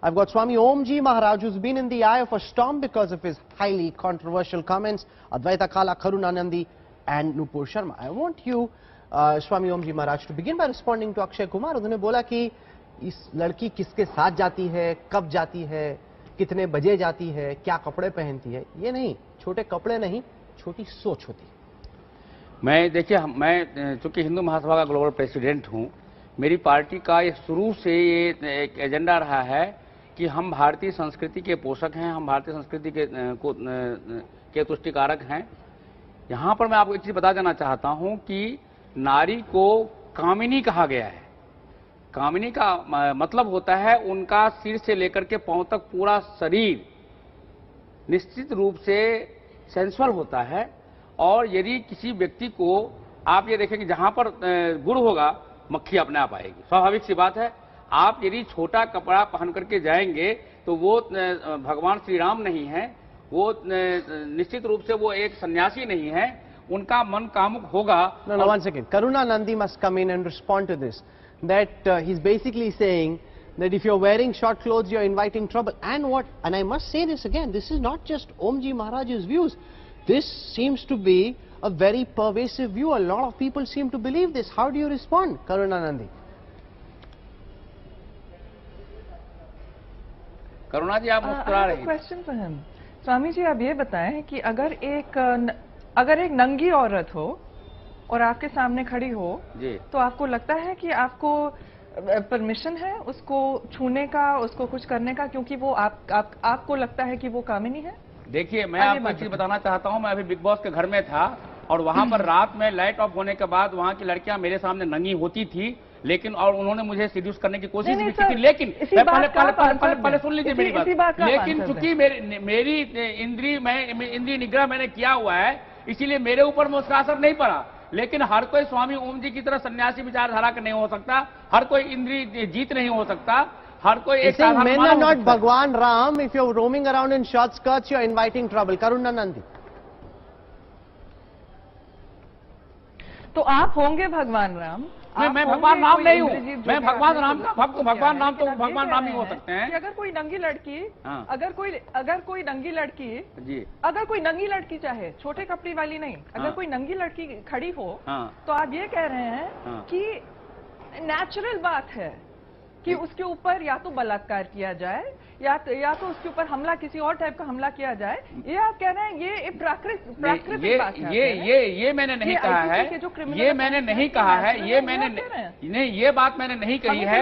I've got Swami Omji Maharaj, who's been in the eye of a storm because of his highly controversial comments, Advaita Kala, Karunanandi and Nupur Sharma. I want you, Swami Omji Maharaj, to begin by responding to Akshay Kumar. उन्होंने बोला कि इस लड़की किसके साथ जाती है, कब जाती है, कितने बजे जाती है, क्या कपड़े पहनती है, ये नहीं, छोटे कपड़े नहीं, छोटी सोच होती है। मैं देखिए, मैं चूंकि हिंदू महासभा का ग्लोबल प्रेसिडेंट हूं, मेरी पार्टी का ये शुरू से ये एक एजेंडा रहा है कि हम भारतीय संस्कृति के पोषक हैं, हम भारतीय संस्कृति के तुष्टिकारक हैं। यहाँ पर मैं आपको एक चीज बता देना चाहता हूँ कि नारी को कामिनी कहा गया है। कामिनी का मतलब होता है उनका सिर से लेकर के पांव तक पूरा शरीर निश्चित रूप से सेंसुअल होता है। और यदि किसी व्यक्ति को आप ये देखें कि जहां पर गुड़ होगा मक्खी अपने आप आएगी, स्वाभाविक सी बात है। आप यदि छोटा कपड़ा पहन करके जाएंगे तो वो भगवान श्री राम नहीं है, वो निश्चित रूप से वो एक सन्यासी नहीं है, उनका मन कामुक होगा। No, one second. Karunanandi must come in and respond to this. That he's basically saying that if you're wearing short clothes, you're inviting trouble. And I must say this again, this is not just Omji Maharaj's views. This seems to be a very pervasive view. A lot of people seem to believe this. How do you respond, Karunanandi? करुणा जी, आप मुस्कुरा रही हैं। Question for him. Swami ji, आप ये बताएं कि अगर एक नंगी औरत हो और आपके सामने खड़ी हो जी, तो आपको लगता है कि आपको परमिशन है उसको छूने का, उसको कुछ करने का, क्योंकि वो आपको लगता है कि वो कामिनी है? देखिए, मैं आपको एक चीज बताना चाहता हूं। मैं अभी बिग बॉस के घर में था और वहां पर रात में लाइट ऑफ होने के बाद वहां की लड़कियां मेरे सामने नंगी होती थी, लेकिन और उन्होंने मुझे सीड्यूस करने की कोशिश भी की थी। लेकिन पहले सुन लीजिए मेरी बात। लेकिन चूंकि मेरी इंद्रिय निग्रह मैंने किया हुआ है, इसीलिए मेरे ऊपर में उसका असर नहीं पड़ा। लेकिन हर कोई स्वामी ओम जी की तरह सन्यासी विचारधारा का नहीं हो सकता, हर कोई इंद्रिय जीत नहीं हो सकता, हर कोई एक साधारण men are not Bhagwan Ram. If you're roaming around in short skirts, you're inviting trouble. Karunanandi. तो आप होंगे भगवान राम? मैं भगवान राम नहीं हूँ, मैं भगवान राम का भक्त हूँ। भगवान राम तो भगवान राम ही हो सकते हैं। अगर कोई नंगी लड़की, अगर कोई नंगी लड़की जी, अगर कोई नंगी लड़की चाहे, छोटे कपड़े वाली नहीं, अगर कोई नंगी लड़की खड़ी हो, तो आप ये कह रहे हैं कि नेचुरल बात है कि उसके ऊपर या तो बलात्कार किया जाए या तो उसके ऊपर हमला, किसी और टाइप का हमला किया जाए। ये आप कह रहे हैं ये प्राकृतिक बात है? ये मैंने नहीं कहा है, ये मैंने नहीं कहा है, ये मैंने नहीं, ये बात मैंने नहीं कही है।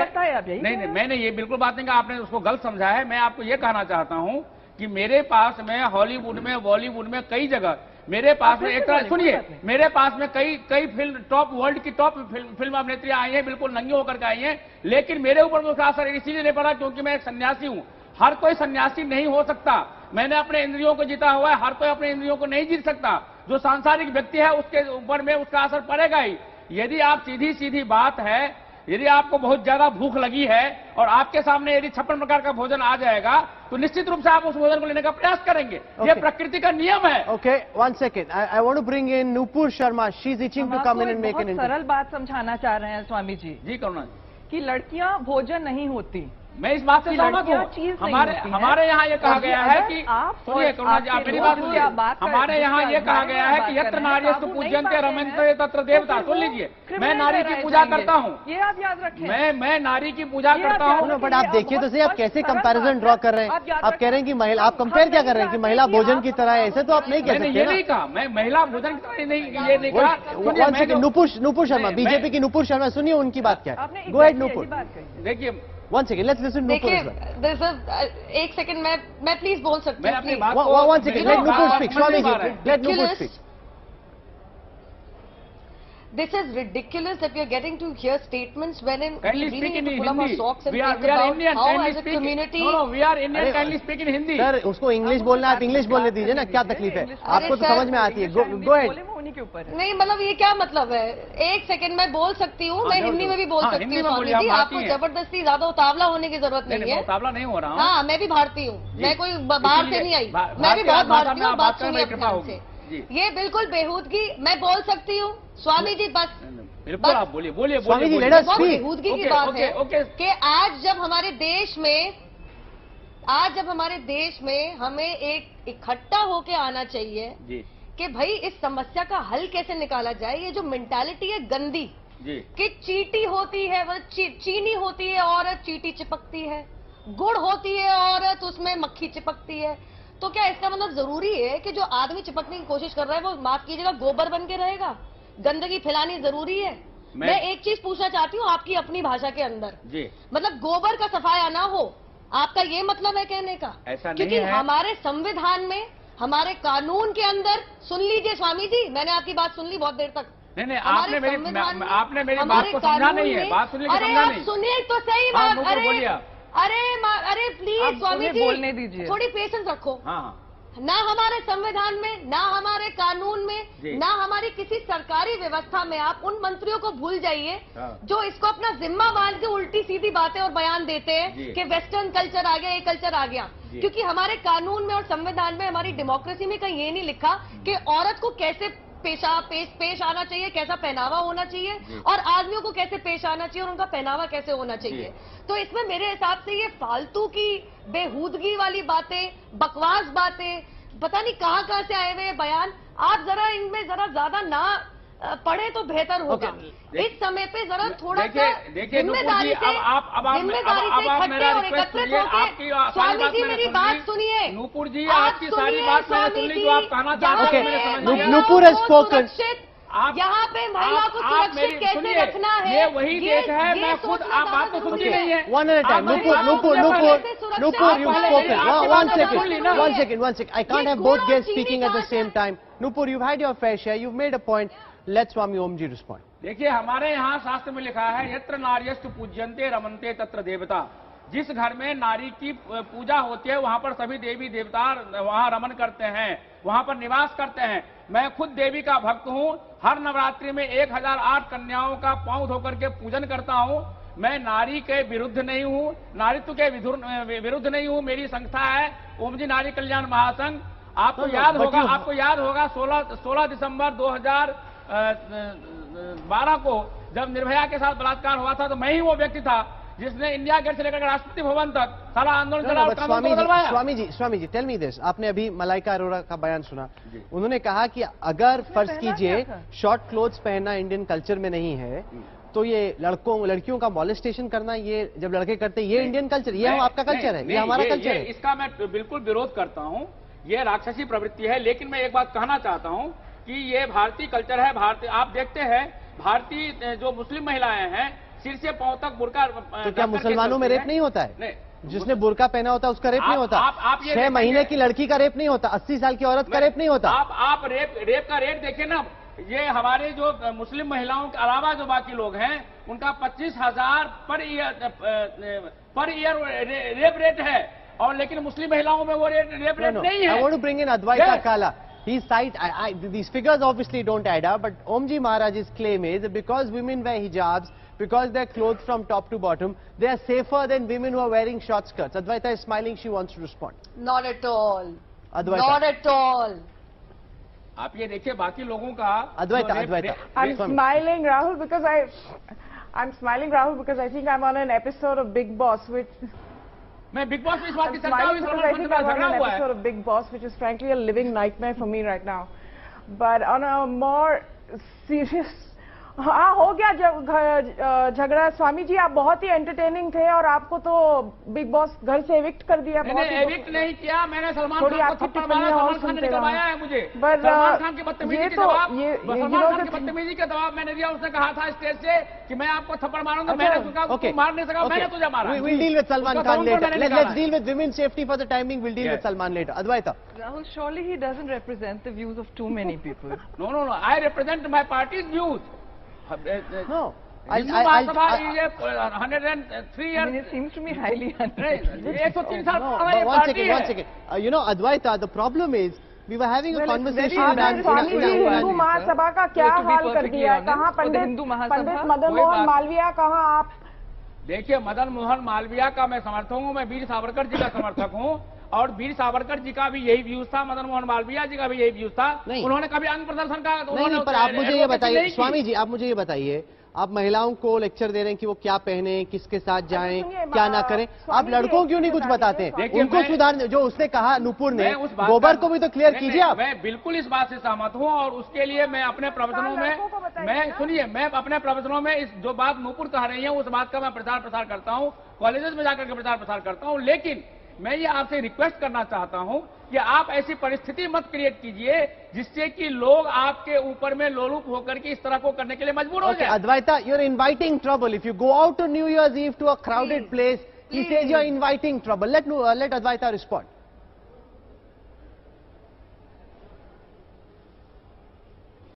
नहीं, मैंने ये बिल्कुल बात नहीं कहा, आपने उसको गलत समझा है। मैं आपको ये कहना चाहता हूँ कि मेरे पास में हॉलीवुड में, बॉलीवुड में कई जगह मेरे पास में एक तरह सुनिए, मेरे पास में कई फिल्म, टॉप वर्ल्ड की टॉप फिल्म अभिनेत्री आई हैं, बिल्कुल नंगी होकर के आई हैं, लेकिन मेरे ऊपर उसका असर इसीलिए नहीं पड़ा क्योंकि मैं एक सन्यासी हूं। हर कोई सन्यासी नहीं हो सकता। मैंने अपने इंद्रियों को जीता हुआ है, हर कोई अपने इंद्रियों को नहीं जीत सकता। जो सांसारिक व्यक्ति है उसके ऊपर में उसका असर पड़ेगा ही। यदि आप सीधी बात है, यदि आपको बहुत ज्यादा भूख लगी है और आपके सामने यदि 56 प्रकार का भोजन आ जाएगा तो निश्चित रूप से आप उस भोजन को लेने का प्रयास करेंगे। ये प्रकृति का नियम है। Okay, one second. I want to bring in Nupur Sharma. She's itching to come in and make an interview. सरल बात समझाना चाह रहे हैं स्वामी जी। जी करुणा, कि लड़कियां भोजन नहीं होती। मैं इस बात से सहमत हूँ। हमारे यहाँ ये कहा गया है कि सुनिए करुणा जी, आप मेरी बात सुनिए। हमारे यहाँ ये कहा गया है कि यत्र नार्यस्तु पूज्यन्ते रमन्ते तत्र देवता। सुन लीजिए, मैं नारी की पूजा करता हूँ, ये आप याद रखें। मैं नारी की पूजा करता हूँ। बट आप देखिए तो सही, आप कैसे कंपैरिजन ड्रॉ कर रहे हैं? आप कह रहे हैं कि महिला, आप कंपेयर क्या कर रहे हैं कि महिला भोजन की तरह है, ऐसे तो आप नहीं कह सकते। ये नहीं कहा, मैं महिला भोजन की तरह ये नहीं कहा। नुपुर शर्मा, बीजेपी की नुपुर शर्मा, सुनिए उनकी बात क्या है। Go ahead Nupur. देखिए, One second, let's listen to Nupur as well. एक सेकंड, मैं प्लीज बोल सकती हूँ? One second, let Nupur speak. Swami ji, let Nupur speak. This is ridiculous that we are getting to hear statements wherein we kindly really speak in need to pull up our Hindi. socks and We are think about Indian. how Kindly as a speak. community. No, we are Indian. Kindly speak in Hindi. Sir, उसको English बोलना है, आप English बोलने दीजिए ना, क्या तकलीफ है? आपको तो समझ में आती है। Go ahead. नहीं, मतलब ये क्या मतलब है? एक सेकंड, मैं बोल सकती हूँ, मैं हिंदी में भी बोल सकती हूँ स्वामी जी। आपको जबरदस्ती ज्यादा उतावला होने की जरूरत नहीं है। उतावला नहीं हो रहा हूँ। हाँ, मैं भी भारतीय हूँ, मैं कोई बाहर से नहीं आई, मैं भी बहुत भारतीय हूँ। बात सुनिए अपने से, ये बिल्कुल बेहूदगी। मैं बोल सकती हूँ स्वामी जी, बस बिल्कुल आप बोलिए। Swami ji, let us speak. बेहूदगी की बात है कि आज जब हमारे देश में आज जब हमारे देश में हमें एक इकट्ठा होके आना चाहिए जी कि भाई इस समस्या का हल कैसे निकाला जाए। ये जो मेंटालिटी है गंदी जी कि चीटी होती है वो चीनी होती है औरत चीटी चिपकती है, गुड़ होती है औरत उसमें मक्खी चिपकती है, तो क्या इसका मतलब जरूरी है कि जो आदमी चिपकने की कोशिश कर रहा है वो माफ कीजिएगा गोबर बन के रहेगा? गंदगी फैलानी जरूरी है? मैं एक चीज पूछना चाहती हूँ आपकी अपनी भाषा के अंदर जी, मतलब गोबर का सफाया ना हो, आपका ये मतलब है कहने का? ऐसा नहीं क्योंकि है। हमारे संविधान में, हमारे कानून के अंदर, सुन लीजिए स्वामी जी, मैंने आपकी बात सुन ली बहुत देर तक। नहीं, आपने मेरी बात को समझा नहीं है, बात सुनने की समझा नहीं। सुनिए तो सही बात। अरे प्लीज स्वामी जी बोलने दीजिए, थोड़ी पेशेंस रखो। हाँ, ना हमारे संविधान में, ना हमारे कानून में, ना हमारी किसी सरकारी व्यवस्था में आप उन मंत्रियों को भूल जाइए जो इसको अपना जिम्मा मान के उल्टी सीधी बातें और बयान देते हैं कि वेस्टर्न कल्चर आ गया, ये कल्चर आ गया। क्योंकि हमारे कानून में और संविधान में, हमारी डेमोक्रेसी में कहीं ये नहीं लिखा कि औरत को कैसे पेश आना चाहिए, कैसा पहनावा होना चाहिए, और आदमियों को कैसे पेश आना चाहिए और उनका पहनावा कैसे होना चाहिए। तो इसमें मेरे हिसाब से ये फालतू की बेहूदगी वाली बातें, बकवास बातें, पता नहीं कहां से आए हुए बयान, आप जरा इनमें जरा ज्यादा ना पढ़े तो बेहतर होगा। इस समय पे जरा थोड़ा सा जिम्मेदारी से इकट्ठे और एकत्रित होकर, स्वामी जी मेरी बात सुनिए। नूपुर जी, आपकी सारी बात मैंने सुन ली जो आप कहना चाहते हैं। Nupur has spoken। यहाँ पे महिला को सुरक्षित कैसे रखना है, ये वही देश है। मैं खुद, आप बात तो सुनती नहीं है। One at a time. Nupur, you've spoken. One second. I can't have both guests speaking at the same time. Nupur, you've had your fair share. You've made a point. Let Swami Omji respond. देखिए, हमारे यहाँ शास्त्र में लिखा है, यत्र नार्यस्तु पूज्यन्ते रमन्ते तत्र देवता। जिस घर में नारी की पूजा होती है वहां पर सभी देवी देवता वहां रमन करते हैं, वहां पर निवास करते हैं। मैं खुद देवी का भक्त हूं। हर नवरात्रि में 1008 कन्याओं का पांव धोकर के पूजन करता हूं। मैं नारी के विरुद्ध नहीं हूं, नारीत्व के विरुद्ध नहीं हूं। मेरी संस्था है ओम जी नारी कल्याण महासंघ। आपको याद होगा 16 दिसंबर 2012 को जब निर्भया के साथ बलात्कार हुआ था, तो मैं ही वो व्यक्ति था जिसने इंडिया गेट से लेकर राष्ट्रपति भवन तक सारा आंदोलन चला। Swami ji tell me this, आपने अभी मलाइका अरोड़ा का बयान सुना। उन्होंने कहा कि अगर फर्ज कीजिए शॉर्ट क्लोथ्स पहनना इंडियन कल्चर में नहीं है, तो ये लड़कियों का मॉलेस्टेशन करना, ये जब लड़के करते हैं, ये इंडियन कल्चर, ये आपका कल्चर है, ये हमारा कल्चर है। इसका मैं बिल्कुल विरोध करता हूँ। ये राक्षसी प्रवृत्ति है। लेकिन मैं एक बात कहना चाहता हूँ कि ये भारतीय कल्चर है। आप देखते हैं भारतीय जो मुस्लिम महिलाएं हैं, सिर से पांव तक बुर्का। तो क्या मुसलमानों में रेप नहीं होता है? नहीं, जिसने बुर्का पहना होता है उसका रेप नहीं होता। 6 महीने की लड़की का रेप नहीं होता, 80 साल की औरत का रेप नहीं होता। आप रेप का रेट देखिए ना। ये हमारे जो मुस्लिम महिलाओं के अलावा जो बाकी लोग हैं, उनका 25,000 पर ईयर रेप रेट है, और लेकिन मुस्लिम महिलाओं में वो रेप रेट नहीं है। I want to bring in Advaita Kala. These figures obviously don't add up, but Omji Maharaj's claim is that because women wear hijabs, because they're clothed from top to bottom, they are safer than women who are wearing short skirts. Advaita is smiling, she wants to respond. Not at all. Advaita. Not at all. आप ये देखिए बाकी लोगों का। Advaita. I'm smiling, Rahul, because I think I'm on an episode of Big Boss, which. मैं big boss में इस बात की चर्चा हुई, because I think I'm on an episode of Big Boss, which is frankly a living nightmare for me right now. But on a more serious, हाँ हो गया झगड़ा। स्वामी जी आप बहुत ही एंटरटेनिंग थे, और आपको तो बिग बॉस घर से एविक्ट कर दिया। मैंने एविक्ट नहीं किया, मैंने सलमान खान को थप्पड़ मारा, सलमान खान ने निकलवाया है मुझे। सलमान खान की बदतमीजी के जवाब मैंने दिया। उसने कहा था स्टेज से कि मैं आपको थप्पड़ मारूंगा, मैंने उसका मार नहीं सका, मैंने तुझे मारा। We'll deal with Salman Khan later. Let's deal with women's safety for the time being. We'll deal with Salman later. Advaita. Rahul, surely he doesn't represent the views of too many people. No. I represent my party's views. No. Hindu Mahasabha is 103 years. I mean, it seems to me highly unreasonable. One second. You know, Advaita, the problem is, we were having a conversation. Swami ji Hindu Mahasabha का क्या हाल कर दिया है? कहाँ पंडित मदन मोहन मालविया, कहाँ आप? देखिए, मदन मोहन मालविया का मैं समर्थक हूँ, मैं वीर सावरकर जी का समर्थक हूँ, और वीर सावरकर जी का भी यही व्यूज था, मदन मोहन मालविया जी का भी यही व्यूज था। उन्होंने कभी अंग प्रदर्शन का नहीं, पर आप मुझे ये बताइए स्वामी जी, आप मुझे ये बताइए, आप महिलाओं को लेक्चर दे रहे हैं कि वो क्या पहने, किसके साथ जाएं, सुनिए, क्या ना करें। आप लड़कों क्यों नहीं कुछ बताते हैं? उनको सुधारने, जो उसने कहा नूपुर ने, गोबर को भी तो क्लियर कीजिए आप। मैं बिल्कुल इस बात से सहमत हूं और उसके लिए मैं अपने प्रवचनों में मैं अपने प्रवचनों में इस जो बात नूपुर कह रही है उस बात का मैं प्रचार प्रसार करता हूं, कॉलेजेस में जाकर के प्रचार प्रसार करता हूं। लेकिन मैं ये आपसे रिक्वेस्ट करना चाहता हूं कि आप ऐसी परिस्थिति मत क्रिएट कीजिए जिससे कि लोग आपके ऊपर में लोलुप होकर के इस तरह को करने के लिए मजबूर हो जाए। Advaita, you're inviting trouble. If you go out on New Year's Eve to a crowded place, he says you're inviting trouble. Let Advaita respond.